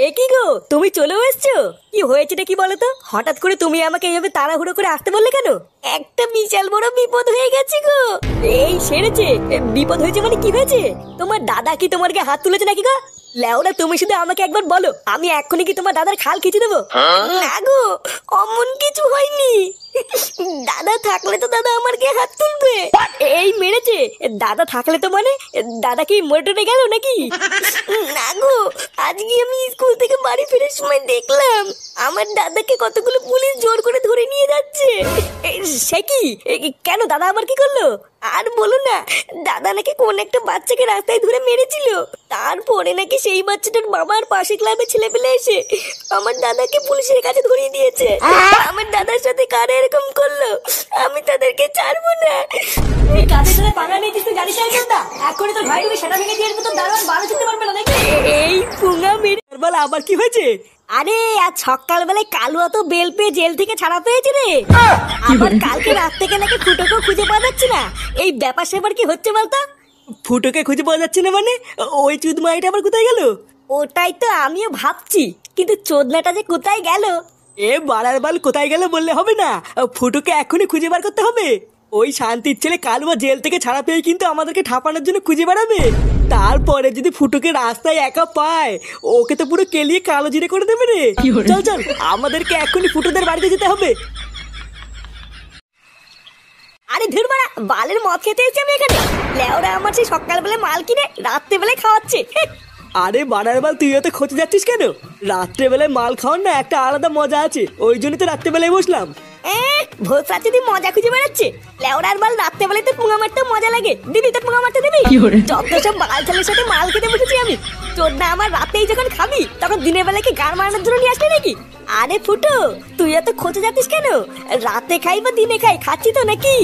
এ কি গো, তুমি চলেও এসছো? কি হয়েছেটা কি বলো তো? হঠাৎ করে তুমি আমাকে এইভাবে তাড়াহুড়ো করে আসতে বললে কেন? একটা বিশাল বড় বিপদ হয়ে গেছে গো। এই সেরেছে? বিপদ হয়েছে মানে কি হয়েছে? তোমার দাদা কি তোমার গায়ে হাত তুলেছে নাকি গো? লেওরা, তুমি শুধু আমাকে একবার বলো, আমি এক্ষুনি কি তোমার দাদার খাল খিচে দেবো? না গো, অমন কিছু হয়নি। দাদা থাকলে তো দাদা আমার গায়ে হাত তুলবে। এই মেরেছে? দাদা থাকলে তো মানে দাদা কি মরে টরে গেল নাকি? না গো, আজকে আমি স্কুল থেকে বাড়ি ফেরার সময় দেখলাম আমার দাদাকে কতগুলো পুলিশ জোর করে ধরে নিয়ে যাচ্ছে। সে কি? কেন, দাদা আমার কি করলো? আর বলো না, দাদা নাকি কোন একটা বাচ্চাকে রাস্তায় ধরে মেরেছিল। তারপরে নাকি সেই বাচ্চাটার বাবার পাশে ক্লাবে ছেলে পেলে এসে আমার দাদাকে পুলিশের কাছে ধরিয়ে দিয়েছে। আমার দাদার সাথে কারা এরকম করলো, আমি তাদেরকে ছাড়বো না। এই কাজের সাথে পাঙ্গা নিয়ে তুই জানিস না কেনটা? এখনই তোর ভাই তোকে সেটা ভেঙে দিয়ে তো দারোয়ান বারো ছুটতে পারবে না নাকি? এই পুঙ্গা মেরে বলে আবার কি হয়েছে? আরে আজ সকালবেলায় কালুয়া তো বেল পেয়ে জেল থেকে ছাড়া পেয়েছে রে। আবার কালকে রাত থেকে নাকি ফুটোকেও খুঁজে পাওয়া যাচ্ছে না। এই ব্যাপার সেবার কি হচ্ছে বলতো? ফুটোকে খুঁজে পাওয়া যাচ্ছে না মানে? ওই চুদ মাইটা আবার কোথায় গেল? ওটাই তো আমিও ভাবছি, কিন্তু চোদনাটা যে কোথায় গেল। এ বাড়ার বাল কোথায় গেল বললে হবে না, ফুটোকে এখনই খুঁজে বার করতে হবে। ওই শান্তির ছেলে কালুয়া জেল থেকে ছাড়া পেয়ে কিন্তু আমাদেরকে ঠাপানোর জন্য খুঁজে বেড়াবে। তারপরে যদি ফুটোকে রাস্তায় একা পায়, ওকে তো পুরো কেলিয়ে কালো জিরে করে দেবে রে। চল চল, আমাদেরকে এখনই ফুটোদের বাড়িতে যেতে হবে। আরে ধুর বাড়া, বালের মদ খেতে এসেছি আমি এখানে। লেওরা আমার সেই সকালবেলায় মাল কিনে রাত্রেবেলায় খাওয়াচ্ছে। আরে বানার বাল, তুই তো খোঁজে যাচ্ছিস কেন? রাত্রেবেলায় মাল খাওয়ার না একটা আলাদা মজা আছে, ওই জন্য তো রাত্রেবেলায় বসলাম। ভোর রাতে তুই মজা খুঁজে বেড়াচ্ছে? লেওরার বাল, রাত্রেবেলায় তো পুঙা মারতে মজা লাগে। দিবি তো পুঙা মারতে দিবি? যত সব বাল ছেলের সাথে মাল খেতে বসেছি আমি। তোর না আমার রাতেই যখন খাবি তখন দিনের বেলায় কি গান মারানোর জন্য নিয়ে আসলি নাকি? আরে ফুটো, তুই এত খোঁজে যাচ্ছিস কেন? রাতে খাই বা দিনে খাই, খাচ্ছি তো নাকি?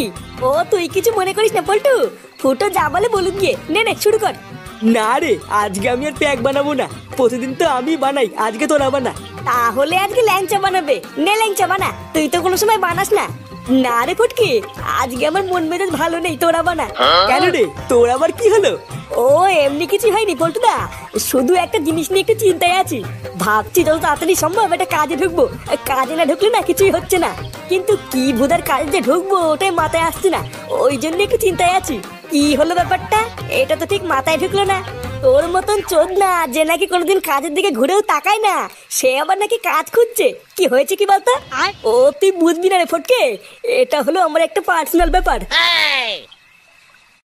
ও তুই কিছু মনে করিস না পল্টু। ফুটো যা বলে বলুক গিয়ে, নে নে শুরু কর। না রে, আজকে আমি আর প্যাক বানাবো না। প্রতিদিন তো আমি বানাই, আজকে তোরা বানা। তাহলে আজকে ল্যাংচা বানাবে? নে ল্যাংচা বানা, তুই তো কোনো সময় বানাস না। না রে ফুটকি, আজকে আমার মন মেজাজ ভালো নেই, তোরা বানা। কেন রে, তোর আবার কি হলো? ও এমনি কিছু হয়নি পল্টুদা, শুধু একটা জিনিস নিয়ে একটু চিন্তায় আছি। ভাবছি যত তাড়াতাড়ি সম্ভব একটা কাজে ঢুকবো। কাজে না ঢুকলে না কিছুই হচ্ছে না। কিন্তু কি ভুদার কাজে যে ঢুকবো ওটাই মাথায় আসছে না, ওই জন্য একটু চিন্তায় আছি। কি হলো ব্যাপারটা, এটা তো ঠিক মাথায় ঢুকলো না। তোর মতন চোদ না যে নাকি কোনোদিন কাজের দিকে ঘুরেও তাকায় না, সে আবার নাকি কাজ খুঁজছে। কি হয়েছে কি বলতো? ও তুই বুঝবি না রে ফটকে, এটা হলো আমার একটা পার্সোনাল ব্যাপার।